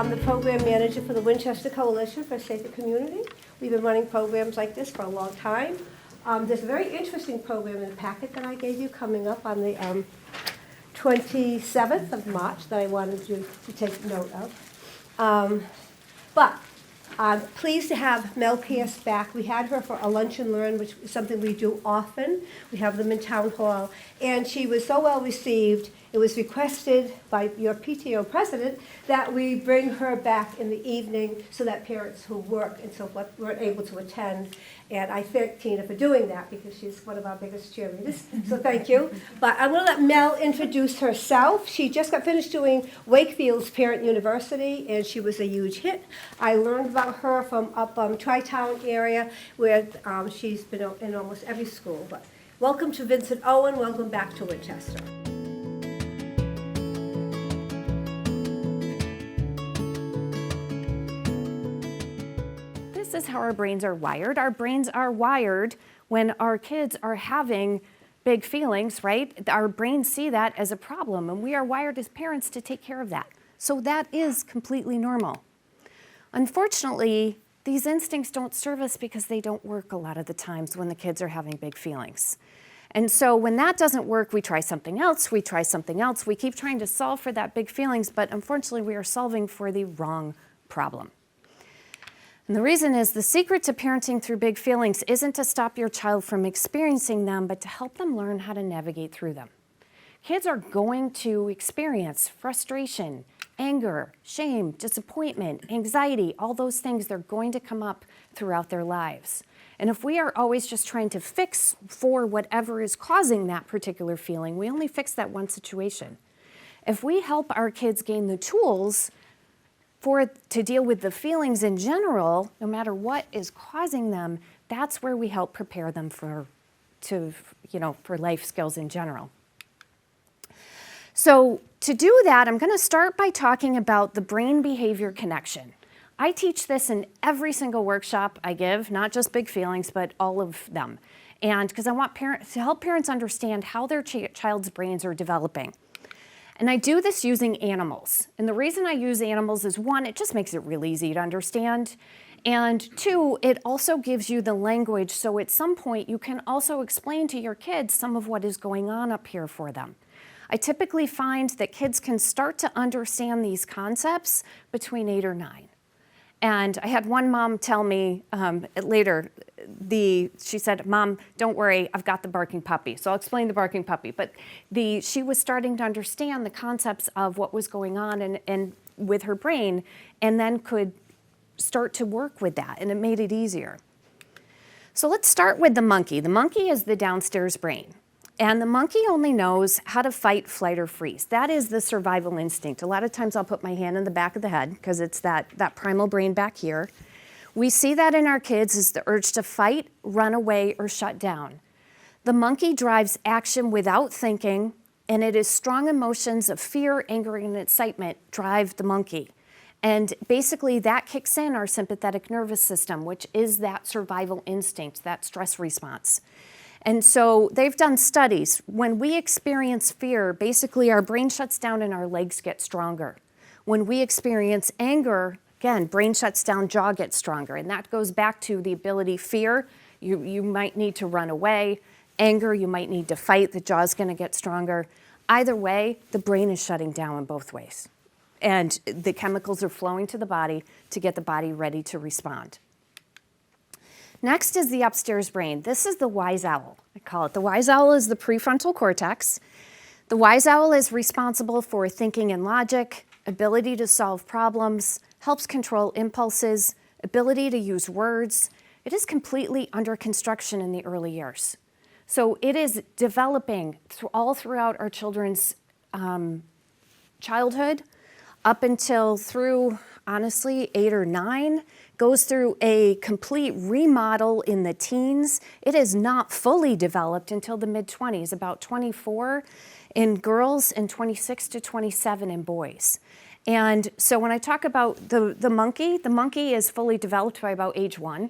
I'm the program manager for the Winchester Coalition for a Safer Community. We've been running programs like this for a long time. There's a very interesting program in the packet that I gave you coming up on the 27th of March that I wanted you to take note of. But I'm pleased to have Mel Pierce back. We had her for a lunch and learn, which is something we do often. We have them in town hall. And she was so well received, it was requested by your PTO president that we bring her back in the evening so that parents who work and so forth weren't able to attend. And I thank Tina for doing that because she's one of our biggest cheerleaders. So thank you. But I'm going to let Mel introduce herself. She just got finished doing Wakefield's Parent University, and she was a huge hit. I learned about her from up Tri-Town area where she's been in almost every school. But welcome to Vincent Owen. Welcome back to Winchester. This is how our brains are wired. Our brains are wired when our kids are having big feelings, right? Our brains see that as a problem, and we are wired as parents to take care of that. So that is completely normal. Unfortunately, these instincts don't serve us because they don't work a lot of the times when the kids are having big feelings. And so when that doesn't work, we try something else, we try something else. We keep trying to solve for that big feelings, but unfortunately we are solving for the wrong problem. And the reason is the secret to parenting through big feelings isn't to stop your child from experiencing them, but to help them learn how to navigate through them. Kids are going to experience frustration, anger, shame, disappointment, anxiety, all those things, they're going to come up throughout their lives. And if we are always just trying to fix for whatever is causing that particular feeling, we only fix that one situation. If we help our kids gain the tools to deal with the feelings in general, no matter what is causing them, that's where we help prepare them for life skills in general. So to do that, I'm going to start by talking about the brain-behavior connection. I teach this in every single workshop I give, not just big feelings, but all of them. And because I want to help parents understand how their child's brains are developing. And I do this using animals. And the reason I use animals is, one, it just makes it really easy to understand. And two, it also gives you the language, so at some point you can also explain to your kids some of what is going on up here for them. I typically find that kids can start to understand these concepts between 8 or 9. And I had one mom tell me later, she said, "Mom, don't worry, I've got the barking puppy." So I'll explain the barking puppy. But she was starting to understand the concepts of what was going on and with her brain, and then could start to work with that, and it made it easier. So let's start with the monkey. The monkey is the downstairs brain. And the monkey only knows how to fight, flight, or freeze. That is the survival instinct. A lot of times I'll put my hand in the back of the head because it's that primal brain back here. We see that in our kids as the urge to fight, run away, or shut down. The monkey drives action without thinking, and it is strong emotions of fear, anger, and excitement drive the monkey. And basically that kicks in our sympathetic nervous system, which is that survival instinct, that stress response. And so they've done studies. When we experience fear, basically our brain shuts down and our legs get stronger. When we experience anger, again, brain shuts down, jaw gets stronger. And that goes back to the ability, fear, you might need to run away. Anger, you might need to fight, the jaw's gonna get stronger. Either way, the brain is shutting down in both ways. And the chemicals are flowing to the body to get the body ready to respond. Next is the upstairs brain. This is the wise owl, I call it. The wise owl is the prefrontal cortex. The wise owl is responsible for thinking and logic, ability to solve problems, helps control impulses, ability to use words. It is completely under construction in the early years. So it is developing all throughout our children's childhood up until through, honestly, 8 or 9. Goes through a complete remodel in the teens. It is not fully developed until the mid-20s, about 24 in girls and 26 to 27 in boys. And so when I talk about the monkey is fully developed by about age 1.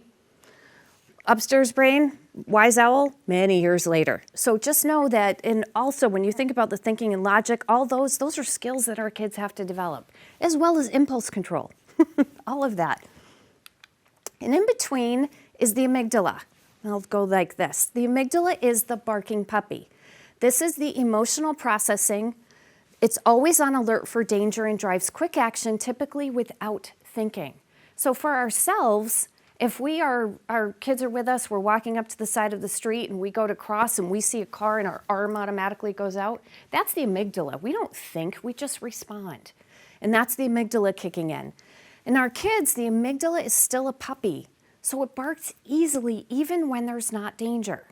Upstairs brain, wise owl, many years later. So just know that, and also when you think about the thinking and logic, all those are skills that our kids have to develop, as well as impulse control, all of that. And in between is the amygdala. I'll go like this. The amygdala is the barking puppy. This is the emotional processing. It's always on alert for danger and drives quick action, typically without thinking. So for ourselves, if our kids are with us, we're walking up to the side of the street and we go to cross and we see a car and our arm automatically goes out, that's the amygdala. We don't think, we just respond. And that's the amygdala kicking in. In our kids, the amygdala is still a puppy, so it barks easily even when there's not danger.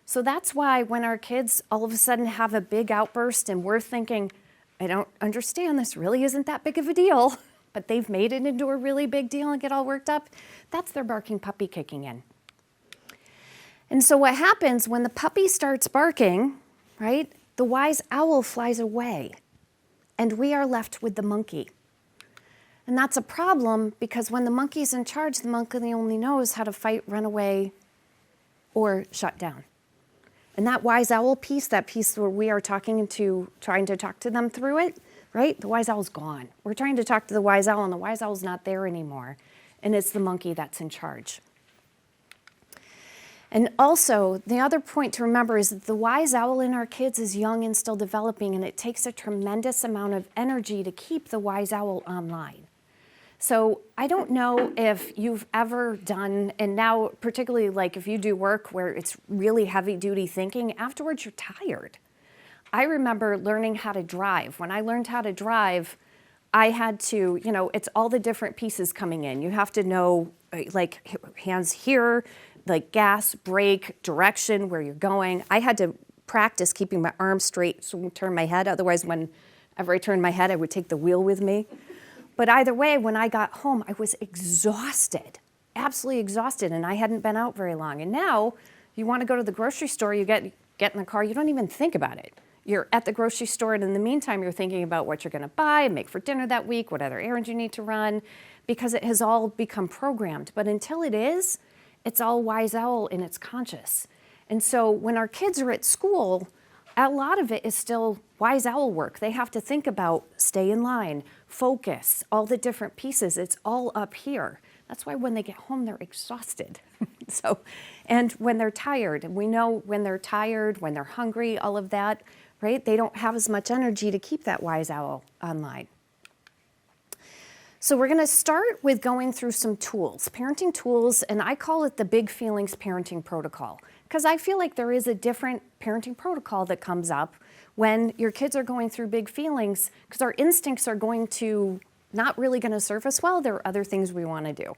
So that's why when our kids all of a sudden have a big outburst and we're thinking, I don't understand, this really isn't that big of a deal, but they've made it into a really big deal and get all worked up, that's their barking puppy kicking in. And so what happens when the puppy starts barking, right, the wise owl flies away and we are left with the monkey. And that's a problem because when the monkey's in charge, the monkey only knows how to fight, run away, or shut down. And that wise owl piece, that piece where we are trying to talk to them through it, right? The wise owl's gone. We're trying to talk to the wise owl and the wise owl's not there anymore. And it's the monkey that's in charge. And also, the other point to remember is that the wise owl in our kids is young and still developing, and it takes a tremendous amount of energy to keep the wise owl online. So I don't know if you've ever done, and now particularly like if you do work where it's really heavy duty thinking, afterwards you're tired. I remember learning how to drive. When I learned how to drive, I had to, it's all the different pieces coming in. You have to know like hands here, like gas, brake, direction, where you're going. I had to practice keeping my arms straight so I wouldn't turn my head. Otherwise, whenever I turned my head, I would take the wheel with me. But either way, when I got home, I was exhausted, absolutely exhausted, and I hadn't been out very long. And now, you want to go to the grocery store, you get in the car, you don't even think about it. You're at the grocery store, and in the meantime, you're thinking about what you're going to buy and make for dinner that week, what other errands you need to run, because it has all become programmed. But until it is, it's all wise owl and it's conscious. And so when our kids are at school, a lot of it is still wise owl work. They have to think about stay in line, focus, all the different pieces. It's all up here. That's why when they get home, they're exhausted. And when they're tired, and we know when they're tired, when they're hungry, all of that, right? They don't have as much energy to keep that wise owl online. So we're going to start with going through some tools, parenting tools, and I call it the Big Feelings Parenting Protocol, because I feel like there is a different parenting protocol that comes up when your kids are going through big feelings, because our instincts are not really going to serve us well. There are other things we want to do.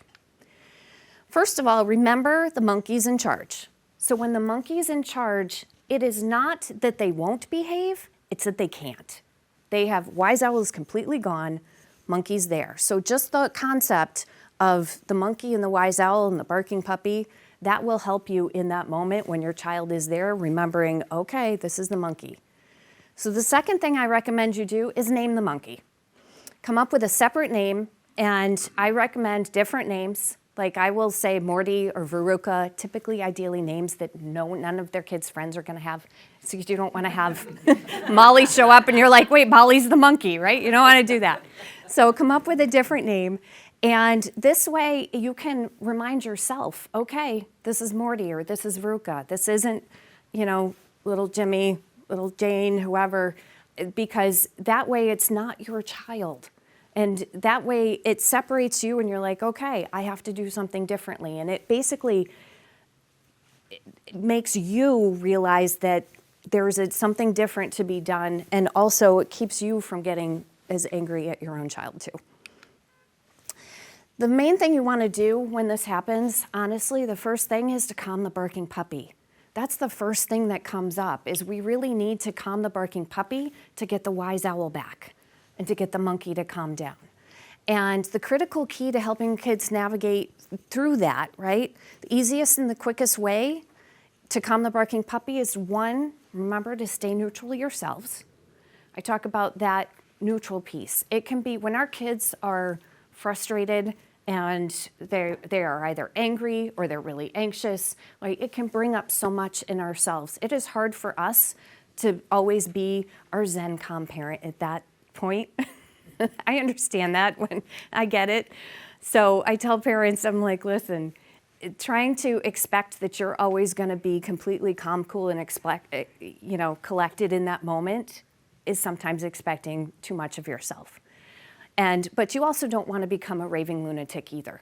First of all, remember the monkey's in charge. So when the monkey's in charge, it is not that they won't behave, it's that they can't. Wise owl is completely gone, monkey's there. So just the concept of the monkey and the wise owl and the barking puppy, that will help you in that moment when your child is there, remembering, okay, this is the monkey. So the second thing I recommend you do is name the monkey. Come up with a separate name, and I recommend different names. Like I will say Morty or Veruca, typically ideally names that none of their kids' friends are gonna have. So you don't wanna have Molly show up and you're like, wait, Molly's the monkey, right? You don't wanna do that. So come up with a different name. And this way you can remind yourself, okay, this is Morty or this is Veruca. This isn't, little Jimmy, little Jane, whoever, because that way it's not your child. And that way it separates you and you're like, okay, I have to do something differently. And it basically makes you realize that there's something different to be done. And also it keeps you from getting as angry at your own child too. The main thing you want to do when this happens, honestly, the first thing is to calm the barking puppy. That's the first thing that comes up, is we really need to calm the barking puppy to get the wise owl back and to get the monkey to calm down. And the critical key to helping kids navigate through that, right? The easiest and the quickest way to calm the barking puppy is, one, remember to stay neutral yourselves. I talk about that neutral piece. It can be when our kids are frustrated and they are either angry or they're really anxious. Like, it can bring up so much in ourselves. It is hard for us to always be our Zen calm parent at that point. I understand that when I get it. So I tell parents, I'm like, listen, trying to expect that you're always going to be completely calm, cool, and collected in that moment is sometimes expecting too much of yourself. But you also don't want to become a raving lunatic either.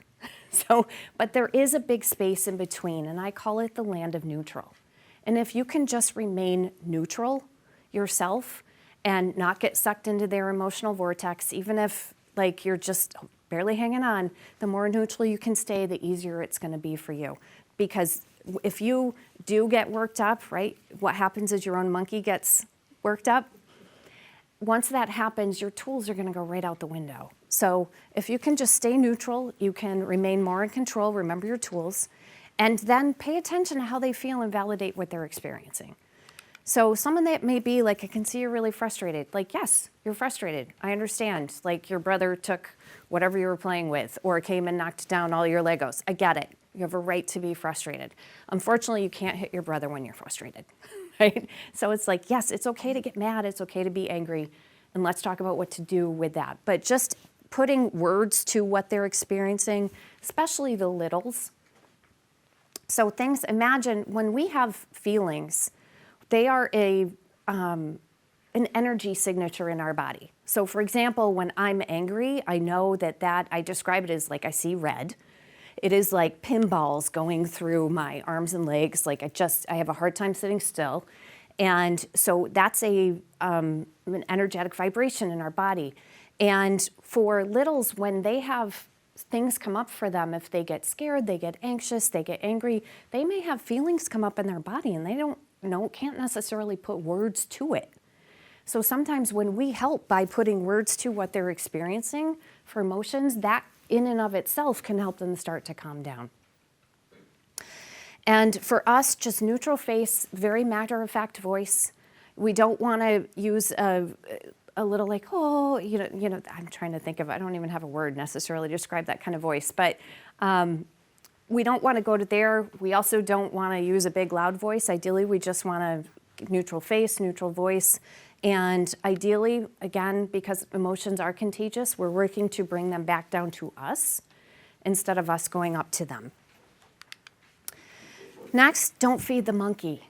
But there is a big space in between, and I call it the land of neutral. And if you can just remain neutral yourself and not get sucked into their emotional vortex, even if like you're just barely hanging on, the more neutral you can stay, the easier it's going to be for you. Because if you do get worked up, right, what happens is your own monkey gets worked up. Once that happens, your tools are going to go right out the window. So if you can just stay neutral, you can remain more in control, remember your tools, and then pay attention to how they feel and validate what they're experiencing. So someone that may be like, I can see you're really frustrated. Like, yes, you're frustrated. I understand. Like, your brother took whatever you were playing with or came and knocked down all your Legos. I get it. You have a right to be frustrated. Unfortunately, you can't hit your brother when you're frustrated, right? So it's like, yes, it's okay to get mad. It's okay to be angry. And let's talk about what to do with that. But just putting words to what they're experiencing, especially the littles. So imagine when we have feelings, they are an energy signature in our body. So for example, when I'm angry, I know that I describe it as like I see red. It is like pinballs going through my arms and legs. Like I have a hard time sitting still. And so that's an energetic vibration in our body. And for littles, when they have things come up for them, if they get scared, they get anxious, they get angry, they may have feelings come up in their body and they can't necessarily put words to it. So sometimes when we help by putting words to what they're experiencing for emotions, that in and of itself can help them start to calm down. And for us, just neutral face, very matter-of-fact voice. We don't want to use a little like, oh, I'm trying to think of, I don't even have a word necessarily to describe that kind of voice, but we don't want to go to there. We also don't want to use a big loud voice. Ideally, we just want a neutral face, neutral voice. And ideally, again, because emotions are contagious, we're working to bring them back down to us instead of us going up to them. Next, don't feed the monkey.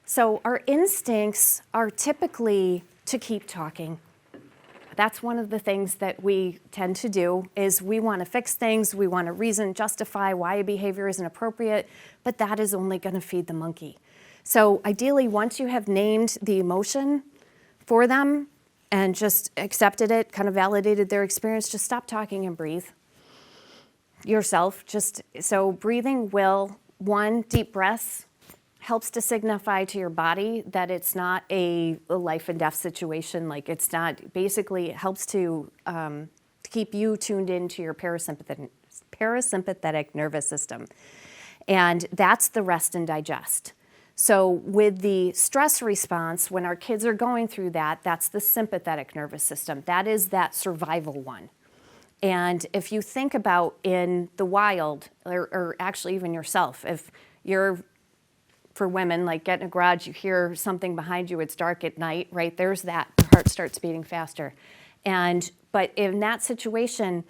So our instincts are typically to keep talking. That's one of the things that we tend to do is we want to fix things, we want to reason, justify why a behavior isn't appropriate, but that is only going to feed the monkey. So ideally, once you have named the emotion for them and just accepted it, kind of validated their experience, just stop talking and breathe yourself. So breathing will, one, deep breaths, helps to signify to your body that it's not a life and death situation. Like it's not, basically it helps to keep you tuned into your parasympathetic nervous system. And that's the rest and digest. So with the stress response, when our kids are going through that, that's the sympathetic nervous system. That is that survival one. And if you think about in the wild, or actually even yourself, if you're, for women, like get in a garage, you hear something behind you, it's dark at night, right? There's that, your heart starts beating faster. But in that situation,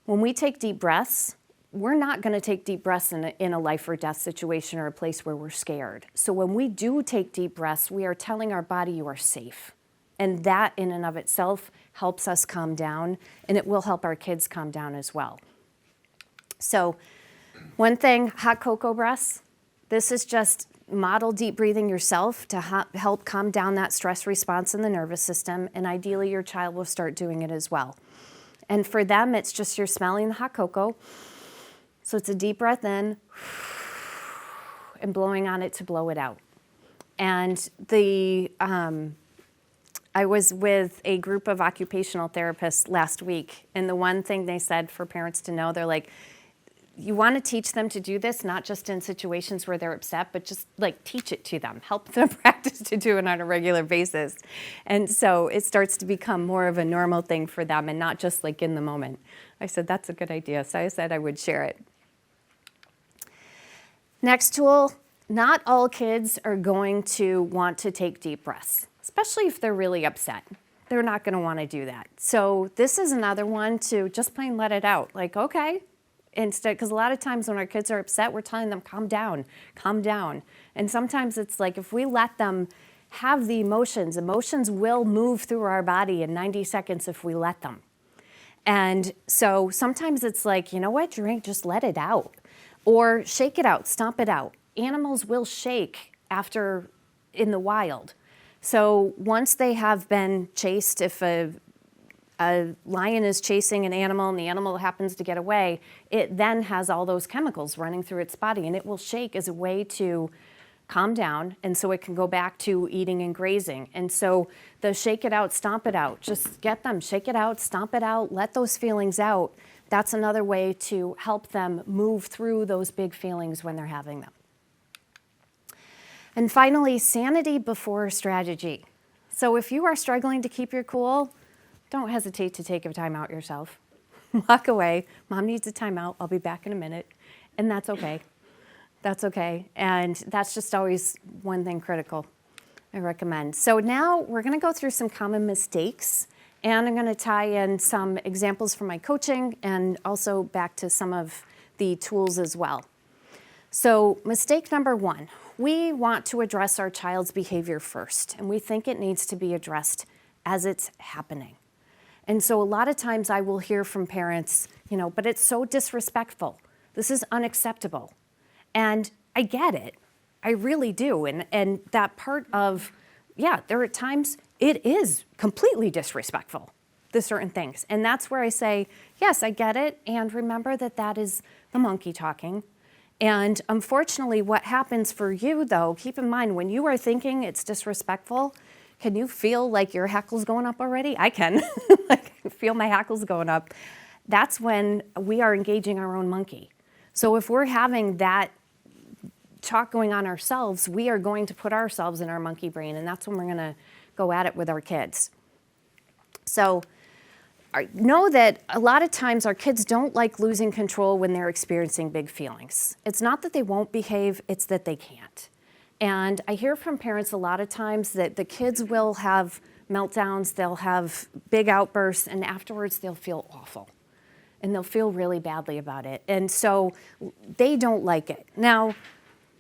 when we take deep breaths, we're not going to take deep breaths in a life or death situation or a place where we're scared. So when we do take deep breaths, we are telling our body you are safe. And that in and of itself helps us calm down, and it will help our kids calm down as well. So one thing, hot cocoa breaths. This is just model deep breathing yourself to help calm down that stress response in the nervous system, and ideally your child will start doing it as well. And for them, it's just you're smelling the hot cocoa. So it's a deep breath in and blowing on it to blow it out. And I was with a group of occupational therapists last week, and the one thing they said for parents to know, they're like, you want to teach them to do this, not just in situations where they're upset, but just like teach it to them, help them practice to do it on a regular basis. And so it starts to become more of a normal thing for them and not just like in the moment. I said, that's a good idea. So I said I would share it. Next tool, not all kids are going to want to take deep breaths, especially if they're really upset. They're not going to want to do that. So this is another one to just plain let it out. Like, okay, instead, because a lot of times when our kids are upset, we're telling them, calm down, calm down. And sometimes it's like if we let them have the emotions will move through our body in 90 seconds if we let them. And so sometimes it's like, you know what, drink, just let it out. Or shake it out, stomp it out. Animals will shake after in the wild. So once they have been chased, if a lion is chasing an animal and the animal happens to get away, it then has all those chemicals running through its body and it will shake as a way to calm down, and so it can go back to eating and grazing. And so the shake it out, stomp it out, just get them, shake it out, stomp it out, let those feelings out. That's another way to help them move through those big feelings when they're having them. And finally, sanity before strategy. So if you are struggling to keep your cool, don't hesitate to take a time out yourself. Walk away. Mom needs a timeout. I'll be back in a minute. And that's okay. That's okay. And that's just always one thing critical I recommend. So now we're going to go through some common mistakes, and I'm going to tie in some examples from my coaching and also back to some of the tools as well. So mistake number one, we want to address our child's behavior first, and we think it needs to be addressed as it's happening. And so a lot of times I will hear from parents, but it's so disrespectful. This is unacceptable. And I get it. I really do. And that part of, there are times it is completely disrespectful, the certain things. And that's where I say, yes, I get it. And remember that is the monkey talking. And unfortunately, what happens for you, though, keep in mind, when you are thinking it's disrespectful, can you feel like your hackles going up already? I can. I can feel my hackles going up. That's when we are engaging our own monkey. So if we're having that talk going on ourselves, we are going to put ourselves in our monkey brain, and that's when we're going to go at it with our kids. So know that a lot of times our kids don't like losing control when they're experiencing big feelings. It's not that they won't behave, it's that they can't. And I hear from parents a lot of times that the kids will have meltdowns, they'll have big outbursts, and afterwards they'll feel awful. And they'll feel really badly about it. And so they don't like it. Now,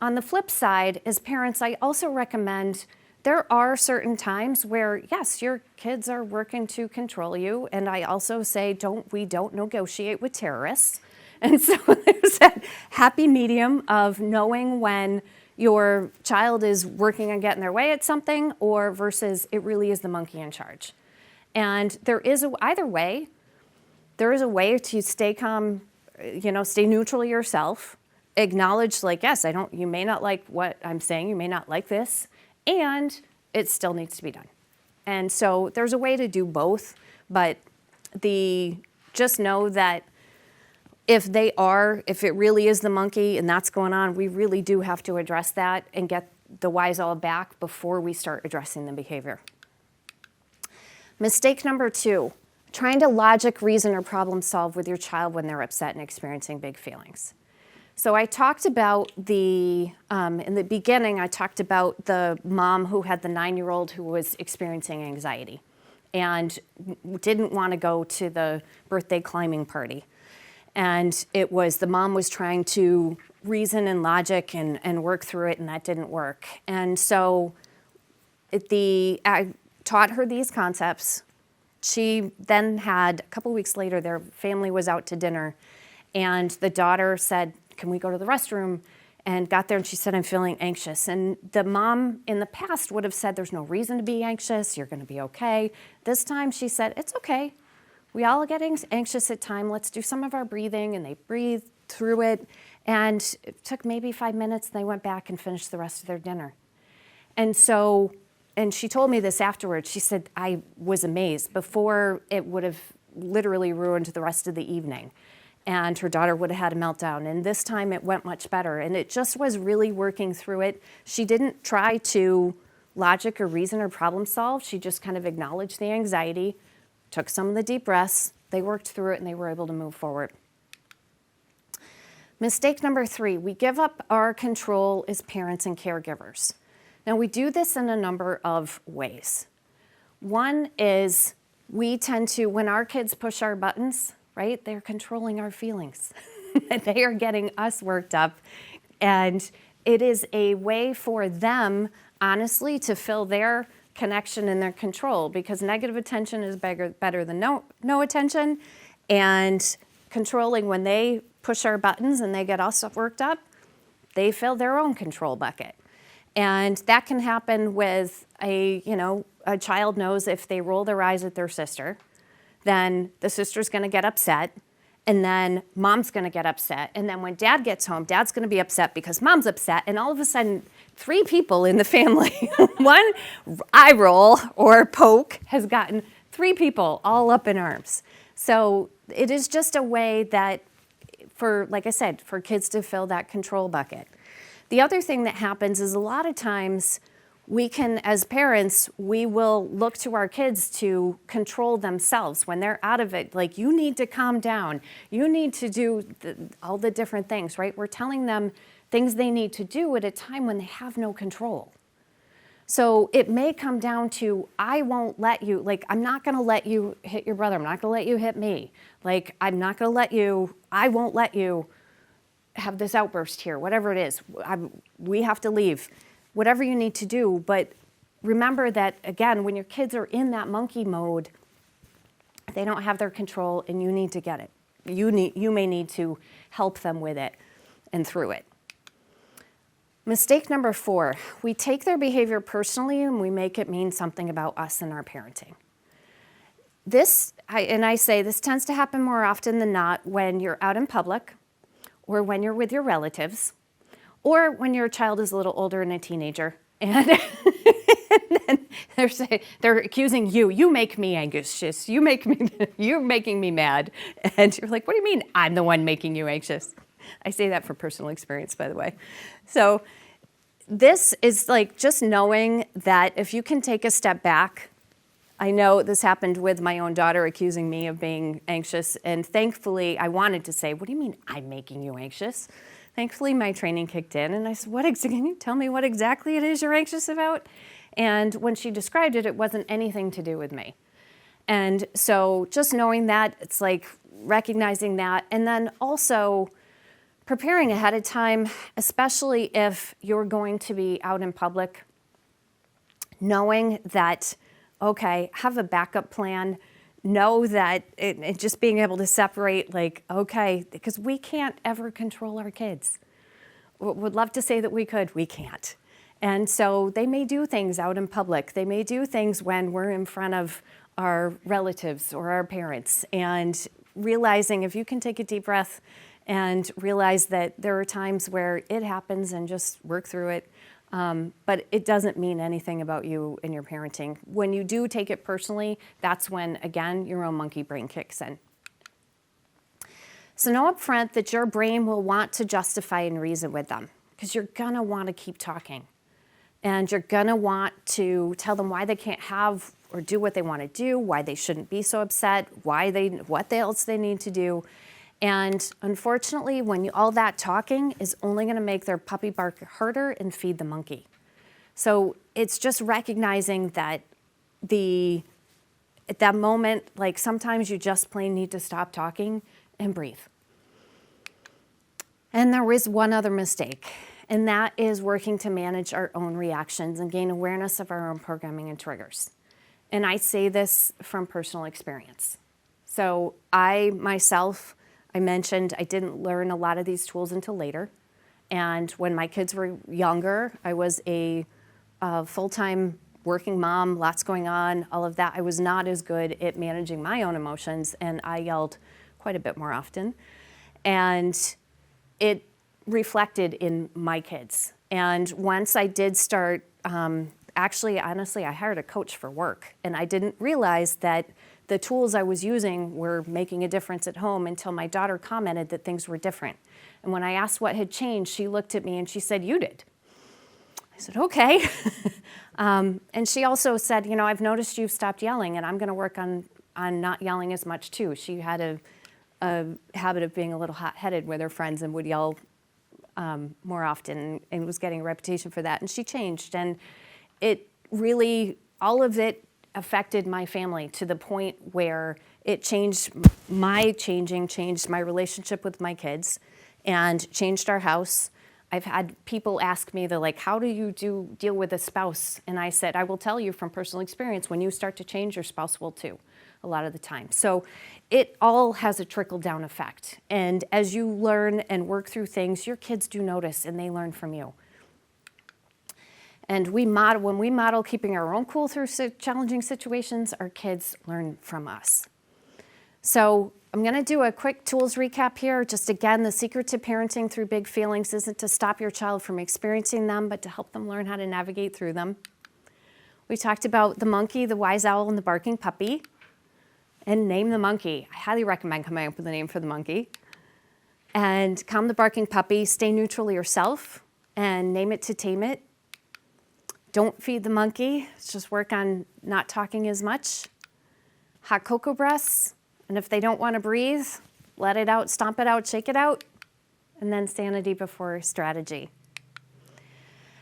on the flip side, as parents, I also recommend there are certain times where, yes, your kids are working to control you. And I also say, we don't negotiate with terrorists. And so there's that happy medium of knowing when your child is working on getting their way at something or versus it really is the monkey in charge. And there is either way, there is a way to stay calm, stay neutral yourself, acknowledge yes, you may not like what I'm saying, you may not like this, and it still needs to be done. And so there's a way to do both, but just know that if it really is the monkey and that's going on, we really do have to address that and get the whys all back before we start addressing the behavior. Mistake number two, trying to logic, reason, or problem solve with your child when they're upset and experiencing big feelings. So I talked about in the beginning, I talked about the mom who had the 9-year-old who was experiencing anxiety and didn't want to go to the birthday climbing party. And the mom was trying to reason and logic and work through it, and that didn't work. And so I taught her these concepts. She then had, a couple weeks later, their family was out to dinner, and the daughter said, can we go to the restroom? And got there and she said, I'm feeling anxious. And the mom in the past would have said, there's no reason to be anxious, you're gonna be okay. This time she said, it's okay. We all get anxious at times. Let's do some of our breathing. And they breathed through it. And it took maybe 5 minutes. They went back and finished the rest of their dinner. And she told me this afterwards. She said, I was amazed. Before, it would have literally ruined the rest of the evening. and her daughter would have had a meltdown. And this time it went much better. And it just was really working through it. She didn't try to logic or reason or problem solve. She just kind of acknowledged the anxiety, took some of the deep breaths, they worked through it, and they were able to move forward. Mistake number 3, we give up our control as parents and caregivers. Now, we do this in a number of ways. One is we tend to, when our kids push our buttons, right, they're controlling our feelings. They are getting us worked up. And it is a way for them, honestly, to fill their connection and their control, because negative attention is better than no attention. And controlling, when they push our buttons and they get us worked up, they fill their own control bucket. And that can happen with a child knows if they roll their eyes at their sister, then the sister's going to get upset, and then mom's going to get upset. And then when dad gets home, dad's going to be upset because mom's upset. And all of a sudden, 3 people in the family, one eye roll or poke has gotten 3 people all up in arms. So it is just a way that, like I said, for kids to fill that control bucket. The other thing that happens is a lot of times we can, as parents, we will look to our kids to control themselves when they're out of it. Like, you need to calm down. You need to do all the different things, right? We're telling them things they need to do at a time when they have no control. So it may come down to, I won't let you, like, I'm not going to let you hit your brother. I'm not going to let you hit me. Like, I'm not going to let you, I won't let you have this outburst here, whatever it is. We have to leave. Whatever you need to do, but remember that, again, when your kids are in that monkey mode, they don't have their control, and you need to get it. You may need to help them with it and through it. Mistake number 4, we take their behavior personally and we make it mean something about us and our parenting. I say this tends to happen more often than not when you're out in public, or when you're with your relatives, or when your child is a little older and a teenager, and, and then they're accusing you. You make me anxious. You're making me mad. And you're like, what do you mean I'm the one making you anxious? I say that for personal experience, by the way. So this is like just knowing that if you can take a step back. I know this happened with my own daughter accusing me of being anxious, and thankfully I wanted to say, what do you mean I'm making you anxious? Thankfully, my training kicked in, and I said, can you tell me what exactly it is you're anxious about? And when she described it, it wasn't anything to do with me. And so just knowing that, it's like recognizing that, and then also preparing ahead of time, especially if you're going to be out in public, knowing that, okay, have a backup plan. Know that just being able to separate, like, okay, because we can't ever control our kids. Would love to say that we could, we can't. And so they may do things out in public. They may do things when we're in front of our relatives or our parents, and realizing if you can take a deep breath and realize that there are times where it happens and just work through it. But it doesn't mean anything about you and your parenting. When you do take it personally, that's when, again, your own monkey brain kicks in. So know up front that your brain will want to justify and reason with them, because you're going to want to keep talking. And you're going to want to tell them why they can't have or do what they want to do, why they shouldn't be so upset, what else they need to do. And unfortunately, all that talking is only going to make their puppy bark harder and feed the monkey. So it's just recognizing that at that moment, like, sometimes you just plain need to stop talking and breathe. And there is one other mistake, and that is working to manage our own reactions and gain awareness of our own programming and triggers. And I say this from personal experience. So I mentioned I didn't learn a lot of these tools until later. And when my kids were younger, I was a full-time working mom, lots going on, all of that. I was not as good at managing my own emotions, and I yelled quite a bit more often. And it reflected in my kids. And once I did start, honestly, I hired a coach for work, and I didn't realize that the tools I was using were making a difference at home until my daughter commented that things were different. And when I asked what had changed, she looked at me and she said, "You did." I said, "Okay." And she also said, "You know, I've noticed you've stopped yelling, and I'm going to work on not yelling as much too." She had a habit of being a little hot-headed with her friends and would yell more often, and was getting a reputation for that. And she changed, and it really, all of it affected my family to the point where it changed changed my relationship with my kids, and changed our house. I've had people ask me, they're like, "How do you deal with a spouse?" And I said, "I will tell you from personal experience, when you start to change, your spouse will too, a lot of the time." So it all has a trickle-down effect. And as you learn and work through things, your kids do notice, and they learn from you. And when we model keeping our own cool through challenging situations, our kids learn from us. So I'm going to do a quick tools recap here. Just again, the secret to parenting through big feelings isn't to stop your child from experiencing them, but to help them learn how to navigate through them. We talked about the monkey, the wise owl, and the barking puppy. And name the monkey. I highly recommend coming up with a name for the monkey. And calm the barking puppy, stay neutral yourself, and name it to tame it. Don't feed the monkey, just work on not talking as much. Hot cocoa breaths, and if they don't want to breathe, let it out, stomp it out, shake it out, and then sanity before strategy.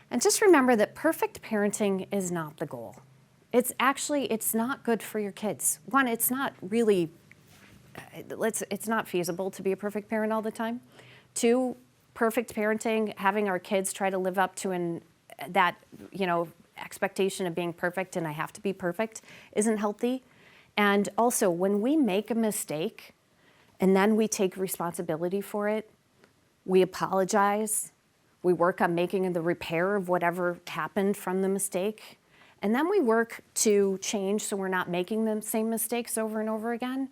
And just remember that perfect parenting is not the goal. It's not good for your kids. One, it's not feasible to be a perfect parent all the time. Two, perfect parenting, having our kids try to live up to that expectation of being perfect and I have to be perfect isn't healthy. And also, when we make a mistake and then we take responsibility for it, we apologize, we work on making the repair of whatever happened from the mistake, and then we work to change so we're not making the same mistakes over and over again.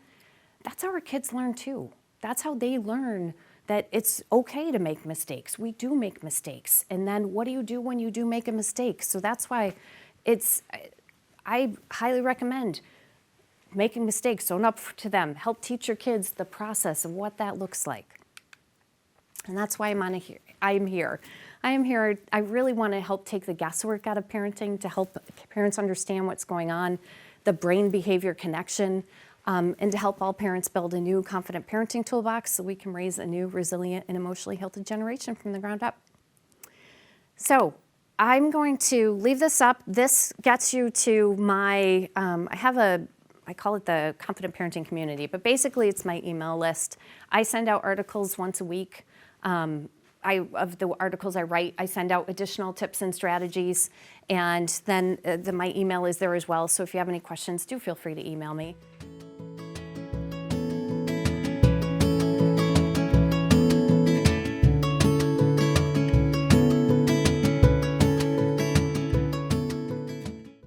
That's how our kids learn too. That's how they learn that it's okay to make mistakes. We do make mistakes. And then what do you do when you do make a mistake? So that's why I highly recommend making mistakes, own up to them, help teach your kids the process of what that looks like. And that's why I'm here. I really want to help take the guesswork out of parenting, to help parents understand what's going on, the brain-behavior connection, and to help all parents build a new confident parenting toolbox so we can raise a new resilient and emotionally healthy generation from the ground up. So I'm going to leave this up. This gets you to my, I call it the Confident Parenting Community, but basically it's my email list. I send out articles once a week. Of the articles I write, I send out additional tips and strategies, and then my email is there as well. So if you have any questions, do feel free to email me.